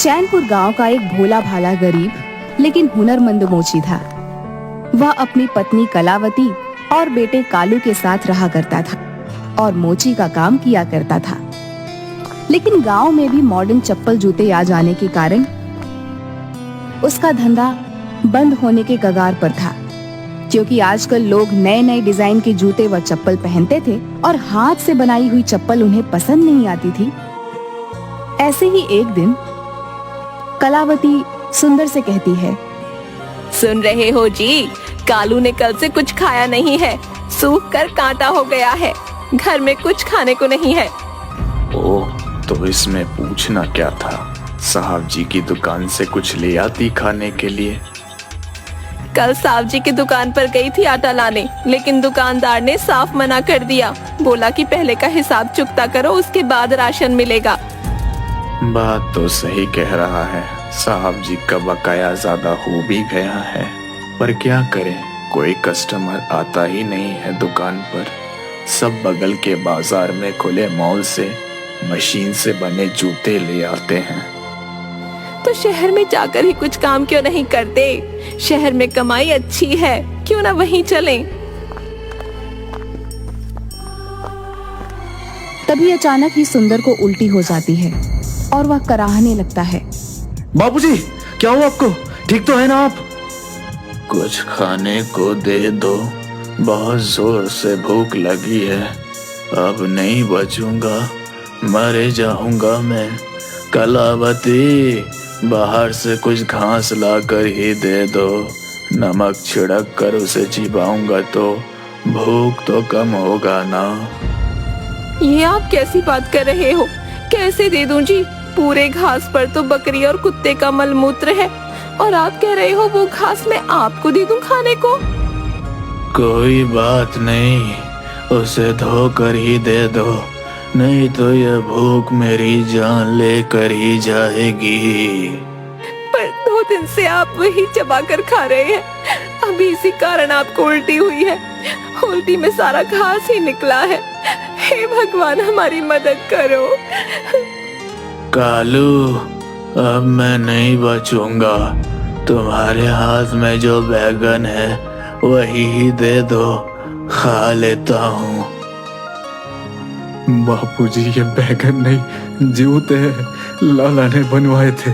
चैनपुर गांव का एक भोला भाला गरीब लेकिन हुनरमंद मोची था। वह अपनी पत्नी कलावती और बेटे कालू के साथ रहा करता था और मोची का काम किया करता था। लेकिन गांव में भी मॉडर्न चप्पल जूते आ जाने के कारण उसका धंधा बंद होने के कगार पर था, क्योंकि आजकल लोग नए नए डिजाइन के जूते व चप्पल पहनते थे और हाथ से बनाई हुई चप्पल उन्हें पसंद नहीं आती थी। ऐसे ही एक दिन कलावती सुंदर से कहती है, सुन रहे हो जी, कालू ने कल से कुछ खाया नहीं है, सूख कर कांटा हो गया है, घर में कुछ खाने को नहीं है। ओह, तो इसमें पूछना क्या था, साहब जी की दुकान से कुछ ले आती खाने के लिए। कल साहब जी की दुकान पर गई थी आटा लाने, लेकिन दुकानदार ने साफ मना कर दिया, बोला कि पहले का हिसाब चुकता करो, उसके बाद राशन मिलेगा। बात तो सही कह रहा है, साहब जी का बकाया ज्यादा हो भी गया है, पर क्या करें, कोई कस्टमर आता ही नहीं है दुकान पर। सब बगल के बाजार में खुले मॉल से मशीन से बने जूते ले आते हैं। तो शहर में जाकर ही कुछ काम क्यों नहीं करते? शहर में कमाई अच्छी है, क्यों ना वहीं चलें? तभी अचानक ही सुंदर को उल्टी हो जाती है और वह कराहने लगता है। बाबूजी, क्या हुआ आपको? ठीक तो है ना आप? कुछ खाने को दे दो, बहुत जोर से भूख लगी है, अब नहीं बचूंगा, मर जाऊंगा मैं। कलावती, बाहर से कुछ घास ला कर ही दे दो, नमक छिड़क कर उसे चिबाऊंगा तो भूख तो कम होगा ना। ये आप कैसी बात कर रहे हो? कैसे दे दूं जी? पूरे घास पर तो बकरी और कुत्ते का मलमूत्र है, और आप कह रहे हो वो घास मैं आपको दे दूं खाने को? कोई बात नहीं, उसे धोकर ही दे दो, नहीं तो यह भूख मेरी जान लेकर ही जाएगी। पर 2 दिन से आप वही चबा कर खा रहे हैं, अभी इसी कारण आपको उल्टी हुई है। उल्टी में सारा घास ही निकला है। हे भगवान, हमारी मदद करो। कालू, अब मैं नहीं बचूंगा, तुम्हारे हाथ में जो बैगन है वही ही दे दो, खा लेता हूँ। बापूजी, ये बैगन नहीं, जूते लाला ने बनवाए थे,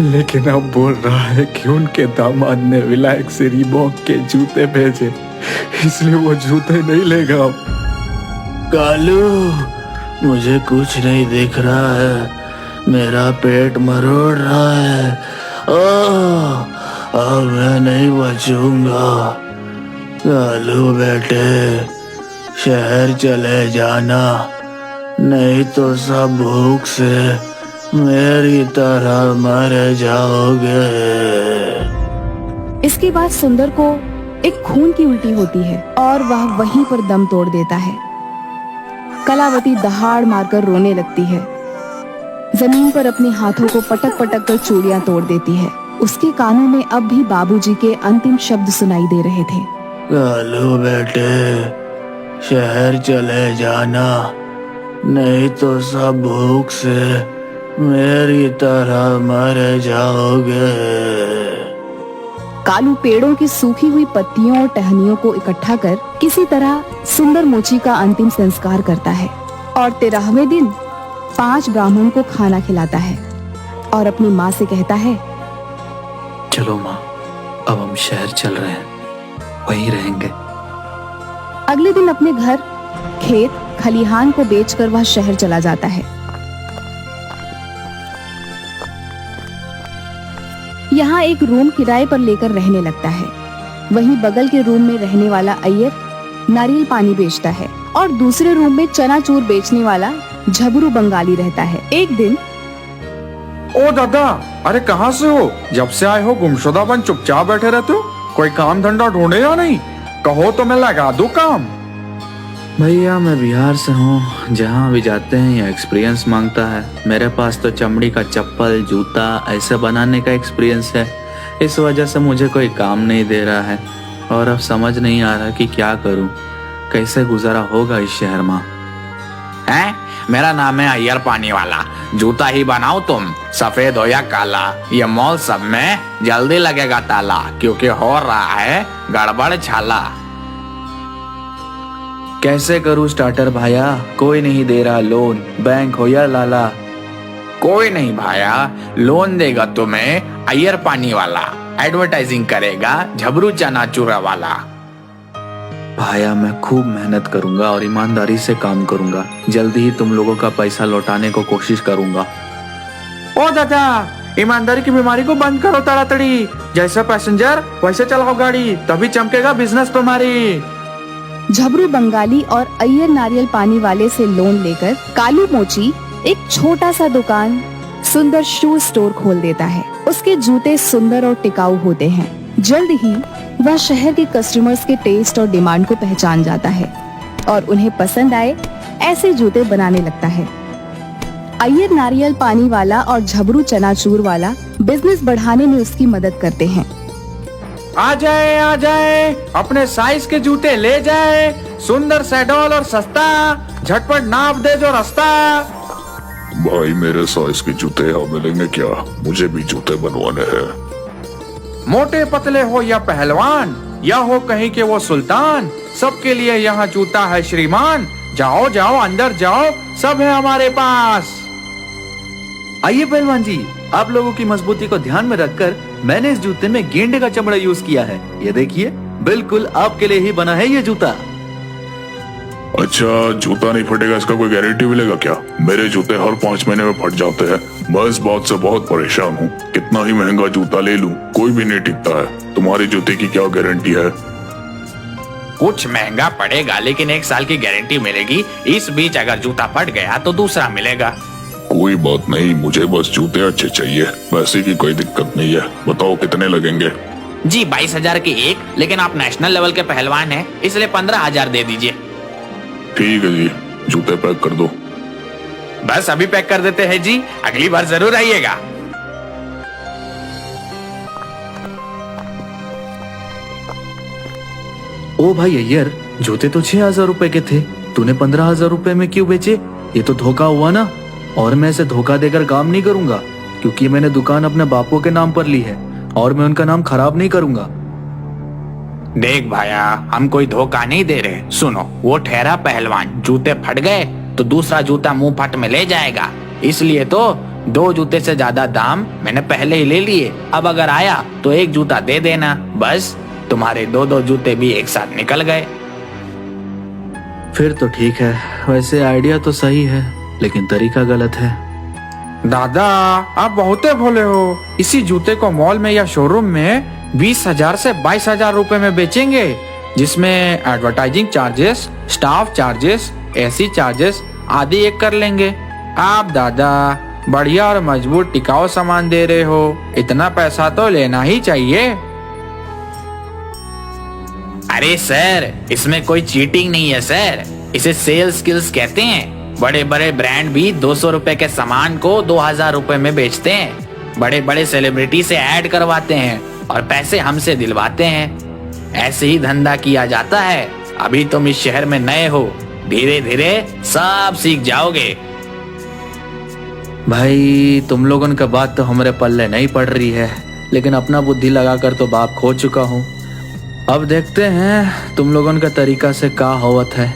लेकिन अब बोल रहा है कि उनके दामाद ने विलायक से रीबॉक के जूते भेजे, इसलिए वो जूते नहीं लेगा अब। कालू, मुझे कुछ नहीं दिख रहा है, मेरा पेट मरोड़ रहा है, अब मैं नहीं बचूंगा। कालू बेटे, शहर चले जाना, नहीं तो सब भूख से मेरी तरह मर जाओगे। इसके बाद सुंदर को एक खून की उल्टी होती है और वह वहीं पर दम तोड़ देता है। कलावती दहाड़ मारकर रोने लगती है, जमीन पर अपने हाथों को पटक पटक कर चूड़ियां तोड़ देती है। उसके कानों में अब भी बाबूजी के अंतिम शब्द सुनाई दे रहे थे। कालू बेटे, शहर चले जाना, नहीं तो सब भूख से मेरी तरह मर जाओगे। कालू पेड़ों की सूखी हुई पत्तियों और टहनियों को इकट्ठा कर किसी तरह सुंदर मोची का अंतिम संस्कार करता है और 13वें दिन 5 ब्राह्मण को खाना खिलाता है और अपनी माँ से कहता है, चलो माँ, अब हम शहर चल रहे हैं, वहीं रहेंगे। अगले दिन अपने घर, खेत, खलिहान को बेचकर वह शहर चला जाता है। यहाँ एक रूम किराए पर लेकर रहने लगता है। वहीं बगल के रूम में रहने वाला अय्यर नारियल पानी बेचता है और दूसरे रूम में चनाचूर बेचने वाला झबरू बंगाली रहता है। एक दिन, ओ दादा, अरे कहाँ से हो? जब से आए हो गुमशुदा बन चुपचाप बैठे रहते हो, कोई काम धंधा ढूंढे या नहीं? कहो तो मैं लगा दूं काम। भैया, मैं बिहार से हूँ, जहाँ भी जाते हैं यहाँ एक्सपीरियंस मांगता है। मेरे पास तो चमड़ी का चप्पल, जूता ऐसे बनाने का एक्सपीरियंस है, इस वजह से मुझे कोई काम नहीं दे रहा है और अब समझ नहीं आ रहा कि क्या करूँ, कैसे गुजारा होगा इस शहर में। हैं? मेरा नाम है अय्यर पानी वाला। जूता ही बनाओ तुम, सफेद हो या काला। ये मॉल सब में जल्दी लगेगा ताला, क्योंकि हो रहा है गड़बड़ छाला। कैसे करूं स्टार्टर भाया, कोई नहीं दे रहा लोन, बैंक हो या लाला। कोई नहीं भाया, लोन देगा तुम्हें अय्यर पानी वाला, एडवर्टाइजिंग करेगा झबरू चनाचूरा वाला। भाया मैं खूब मेहनत करूंगा और ईमानदारी से काम करूंगा। जल्दी ही तुम लोगों का पैसा लौटाने को कोशिश करूंगा। ओ दादा, ईमानदारी की बीमारी को बंद करो ताड़ाताड़ी। जैसे पैसेंजर वैसे चलाओ गाड़ी, तभी चमकेगा बिजनेस तुम्हारी। झबरू बंगाली और अय्यर नारियल पानी वाले से लोन लेकर कालू मोची एक छोटा सा दुकान सुंदर शू स्टोर खोल देता है। उसके जूते सुंदर और टिकाऊ होते हैं। जल्द ही वह शहर के कस्टमर्स के टेस्ट और डिमांड को पहचान जाता है और उन्हें पसंद आए ऐसे जूते बनाने लगता है। अय्यर नारियल पानी वाला और झबरू चनाचूर वाला बिजनेस बढ़ाने में उसकी मदद करते हैं। आ जाए, अपने साइज के जूते ले जाए। सुंदर सैडोल और सस्ता, झटपट नाप दे जो रास्ता। भाई मेरे साइज के जूते यहाँ मिलेंगे क्या? मुझे भी जूते बनवाने हैं। मोटे पतले हो या पहलवान, या हो कहीं के वो सुल्तान, सबके लिए यहाँ जूता है श्रीमान। जाओ जाओ अंदर जाओ, सब है हमारे पास। आइए पहलवान जी, आप लोगों की मजबूती को ध्यान में रखकर मैंने इस जूते में गेंडे का चमड़ा यूज किया है। ये देखिए, बिल्कुल आपके लिए ही बना है ये जूता। अच्छा, जूता नहीं फटेगा इसका कोई गारंटी मिलेगा क्या? मेरे जूते हर 5 महीने में फट जाते हैं। मैं इस बात से बहुत परेशान हूँ। कितना ही महंगा जूता ले लूं, कोई भी नहीं टिकता है। तुम्हारे जूते की क्या गारंटी है? कुछ महंगा पड़ेगा, लेकिन 1 साल की गारंटी मिलेगी। इस बीच अगर जूता फट गया तो दूसरा मिलेगा। कोई बात नहीं, मुझे बस जूते अच्छे चाहिए। पैसे की कोई दिक्कत नहीं है। बताओ कितने लगेंगे? जी 22,000 के एक, लेकिन आप नेशनल लेवल के पहलवान हैं, इसलिए 15,000 दे दीजिए। ठीक है जी, जूते पैक कर दो। बस अभी पैक कर देते हैं जी, अगली बार जरूर आइएगा। ओ भाई अय्यर, जूते तो 6,000 रुपए के थे, तूने 15,000 रुपए में क्यों बेचे? ये तो धोखा हुआ ना। और मैं इसे धोखा देकर काम नहीं करूंगा, क्योंकि मैंने दुकान अपने बापू के नाम पर ली है और मैं उनका नाम खराब नहीं करूंगा। देख भाया, हम कोई धोखा नहीं दे रहे। सुनो, वो ठहरा पहलवान, जूते फट गए तो दूसरा जूता मुंह फट में ले जाएगा, इसलिए तो 2 जूते से ज्यादा दाम मैंने पहले ही ले लिए। अब अगर आया तो 1 जूता दे देना, बस तुम्हारे 2-2 जूते भी एक साथ निकल गए। फिर तो ठीक है, वैसे आइडिया तो सही है, लेकिन तरीका गलत है। दादा, आप बहुते भोले हो। इसी जूते को मॉल में या शोरूम में 20,000 से 22,000 रुपए में बेचेंगे, जिसमें advertising charges, staff charges, AC charges आदि एक कर लेंगे। आप दादा बढ़िया और मजबूत टिकाऊ सामान दे रहे हो, इतना पैसा तो लेना ही चाहिए। अरे सर, इसमें कोई चीटिंग नहीं है सर, इसे सेल्स स्किल्स कहते हैं। बड़े बड़े ब्रांड भी 200 रुपए के सामान को 2,000 रुपए में बेचते हैं। बड़े बड़े सेलिब्रिटी से ऐड करवाते हैं और पैसे हमसे दिलवाते हैं। ऐसे ही धंधा किया जाता है। अभी तुम इस शहर में नए हो, धीरे धीरे सब सीख जाओगे। भाई तुम लोगों का बात तो हमारे पल्ले नहीं पड़ रही है, लेकिन अपना बुद्धि लगाकर तो बाप खो चुका हूँ। अब देखते हैं तुम लोगों का तरीका से क्या होवत है।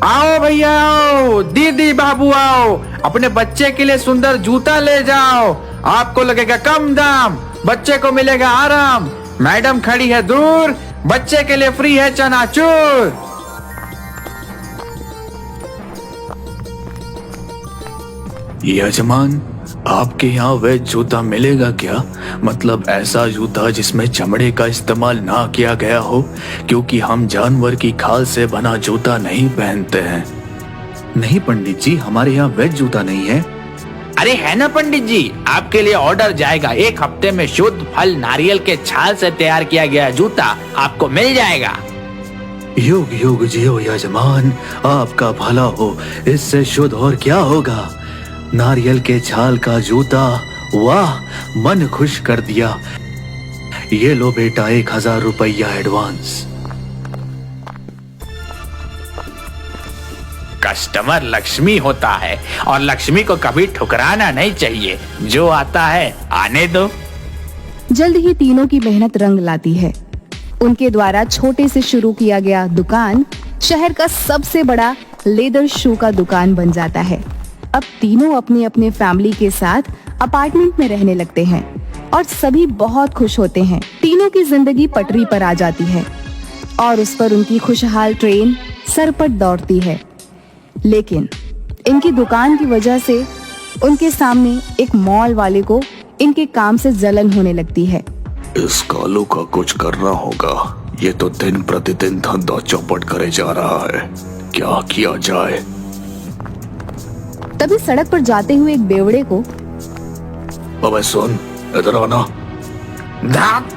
आओ भैया आओ, दीदी बाबू आओ, अपने बच्चे के लिए सुंदर जूता ले जाओ। आपको लगेगा कम दाम, बच्चे को मिलेगा आराम। मैडम खड़ी है दूर, बच्चे के लिए फ्री है चनाचूर। यजमान, आपके यहाँ वेज जूता मिलेगा क्या? मतलब ऐसा जूता जिसमें चमड़े का इस्तेमाल ना किया गया हो, क्योंकि हम जानवर की खाल से बना जूता नहीं पहनते हैं। नहीं पंडित जी, हमारे यहाँ वेज जूता नहीं है। अरे है ना पंडित जी, आपके लिए ऑर्डर जाएगा। 1 हफ्ते में शुद्ध फल नारियल के छाल से तैयार किया गया जूता आपको मिल जाएगा। युग युग जियो यजमान, आपका भला हो। इससे शुद्ध और क्या होगा? नारियल के छाल का जूता, वाह, मन खुश कर दिया। ये लो बेटा 1,000 रुपया एडवांस। कस्टमर लक्ष्मी होता है और लक्ष्मी को कभी ठुकराना नहीं चाहिए। जो आता है आने दो। जल्द ही तीनों की मेहनत रंग लाती है। उनके द्वारा छोटे से शुरू किया गया दुकान शहर का सबसे बड़ा लेदर शू का दुकान बन जाता है। अब तीनों अपने अपने फैमिली के साथ अपार्टमेंट में रहने लगते हैं और सभी बहुत खुश होते हैं। तीनों की जिंदगी पटरी पर आ जाती है और उस पर उनकी खुशहाल ट्रेन सरपट दौड़ती है। लेकिन इनकी दुकान की वजह से उनके सामने एक मॉल वाले को इनके काम से जलन होने लगती है। इस कालू का कुछ करना होगा। ये तो दिन प्रतिदिन धंधा चौपट करे जा रहा है। क्या किया जाए? तभी सड़क पर जाते हुए एक बेवड़े को अबे सुन, इधर आना।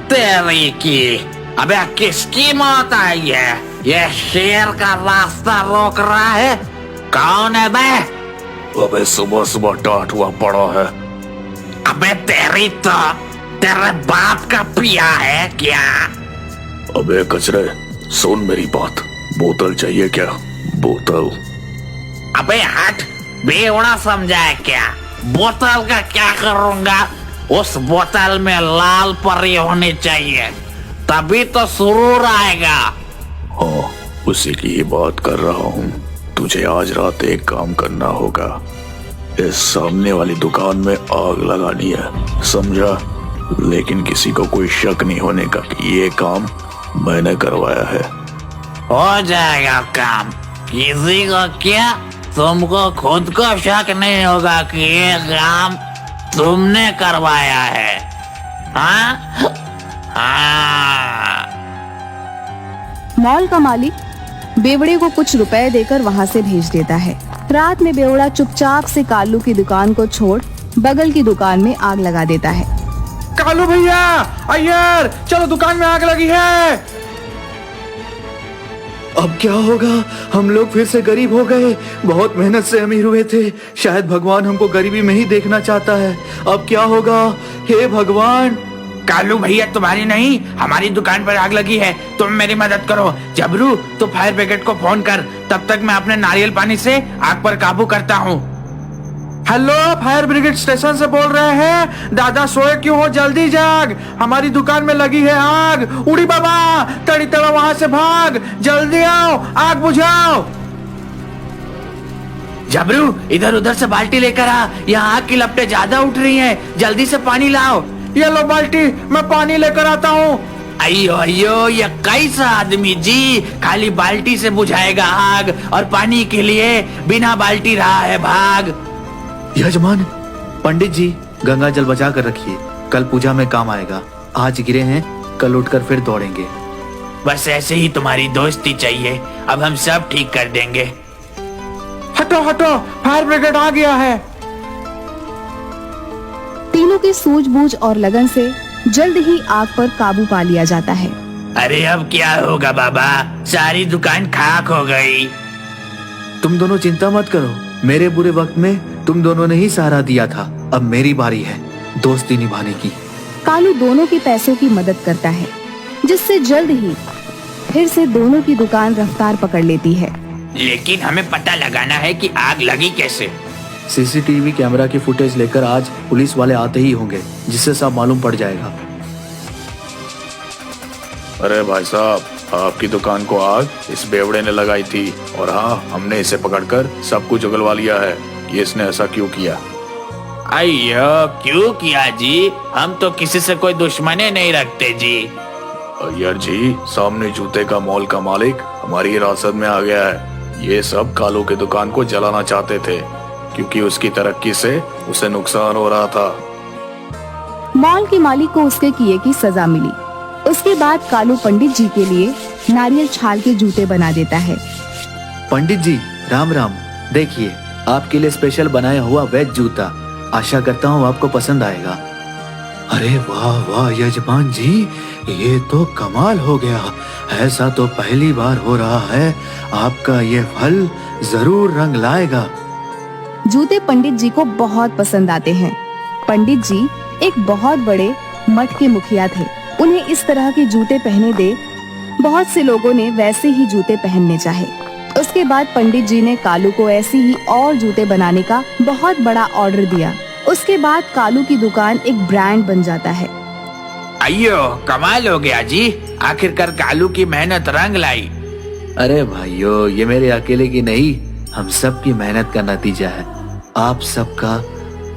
तेरी की अबे किसकी मौत आई है? ये शेर का रास्ता रोक रहा है। कौन है बे? अबे सुबह सुबह टाट हुआ पड़ा है। अबे तेरी तो तेरे बाप का पिया है क्या? अबे कचरे, सुन मेरी बात। बोतल चाहिए क्या? बोतल। अबे हट, बेवड़ा समझा है क्या? बोतल का क्या करूंगा? उस बोतल में लाल परी होनी चाहिए, तभी तो सुरूर आएगा। हाँ, उसी की ही बात कर रहा हूँ। तुझे आज रात एक काम करना होगा। इस सामने वाली दुकान में आग लगानी है, समझा? लेकिन किसी को कोई शक नहीं होने का कि ये काम मैंने करवाया है। हो जाएगा काम। किसी को क्या? तुमको खुद को शक नहीं होगा कि ये काम तुमने करवाया है? हाँ? हाँ। मॉल का मालिक बेवड़े को कुछ रुपए देकर वहां से भेज देता है। रात में बेवड़ा चुपचाप से कालू की दुकान को छोड़ बगल की दुकान में आग लगा देता है। कालू भैया, अय्यर, चलो दुकान में आग लगी है। अब क्या होगा? हम लोग फिर से गरीब हो गए। बहुत मेहनत से अमीर हुए थे। शायद भगवान हमको गरीबी में ही देखना चाहता है। अब क्या होगा? हे भगवान। कालू भैया, तुम्हारी नहीं हमारी दुकान पर आग लगी है। तुम मेरी मदद करो। जबरू, तो फायर ब्रिगेड को फोन कर। तब तक मैं अपने नारियल पानी से आग पर काबू करता हूँ। हेलो, फायर ब्रिगेड स्टेशन से बोल रहे हैं? दादा सोए क्यों हो? जल्दी जाग, हमारी दुकान में लगी है आग। उड़ी बाबा, तड़ी तड़ा वहां से भाग, जल्दी आओ, आग बुझाओ। जबरू, इधर उधर से बाल्टी लेकर आ, यहाँ आग की लपटें ज्यादा उठ रही हैं। जल्दी से पानी लाओ। ये लो बाल्टी, मैं पानी लेकर आता हूँ। अयो अयो, ये कैसा आदमी जी, खाली बाल्टी से बुझाएगा आग और पानी के लिए बिना बाल्टी रहा है भाग। यजमान, पंडित जी गंगा जल बचा कर रखिए, कल पूजा में काम आएगा। आज गिरे हैं, कल उठकर फिर दौड़ेंगे। बस ऐसे ही तुम्हारी दोस्ती चाहिए। अब हम सब ठीक कर देंगे। हटो हटो, फायर ब्रिगेड आ गया है। तीनों की सूझबूझ और लगन से जल्द ही आग पर काबू पा लिया जाता है। अरे अब क्या होगा बाबा? सारी दुकान खाक हो गई। तुम दोनों चिंता मत करो, मेरे बुरे वक्त में तुम दोनों ने ही सहारा दिया था। अब मेरी बारी है दोस्ती निभाने की। कालू दोनों के पैसों की मदद करता है, जिससे जल्द ही फिर से दोनों की दुकान रफ्तार पकड़ लेती है। लेकिन हमें पता लगाना है कि आग लगी कैसे। सीसीटीवी कैमरा की फुटेज लेकर आज पुलिस वाले आते ही होंगे, जिससे सब मालूम पड़ जाएगा। अरे भाई साहब, आपकी दुकान को आग इस बेवड़े ने लगाई थी और हाँ, हमने इसे पकड़कर सब कुछ उगलवा लिया है। ये इसने ऐसा क्यों किया? अयो, क्यों किया जी? हम तो किसी से कोई दुश्मनी नहीं रखते जी। अय्यर जी, सामने जूते का मॉल का मालिक हमारी हिरासत में आ गया है। ये सब कालू की दुकान को जलाना चाहते थे, क्योंकि उसकी तरक्की से उसे नुकसान हो रहा था। मॉल के मालिक को उसके किए की सजा मिली। उसके बाद कालू पंडित जी के लिए नारियल छाल के जूते बना देता है। पंडित जी राम राम, देखिए आपके लिए स्पेशल बनाया हुआ वेज जूता। आशा करता हूँ आपको पसंद आएगा। अरे वाह वाह यजमान जी, ये तो कमाल हो गया। ऐसा तो पहली बार हो रहा है। आपका ये फल जरूर रंग लाएगा। जूते पंडित जी को बहुत पसंद आते हैं। पंडित जी एक बहुत बड़े मठ के मुखिया थे। उन्हें इस तरह के जूते पहने देख बहुत से लोगों ने वैसे ही जूते पहनने चाहे। उस उसके बाद पंडित जी ने कालू को ऐसी ही और जूते बनाने का बहुत बड़ा ऑर्डर दिया। उसके बाद कालू की दुकान एक ब्रांड बन जाता है। अयो कमाल हो गया जी, आखिरकार कालू की मेहनत रंग लाई। अरे भाइयों, ये मेरे अकेले की नहीं, हम सब की मेहनत का नतीजा है। आप सबका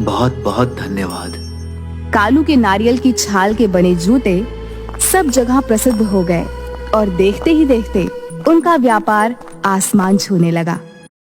बहुत बहुत धन्यवाद। कालू के नारियल की छाल के बने जूते सब जगह प्रसिद्ध हो गए और देखते ही देखते उनका व्यापार आसमान छूने लगा।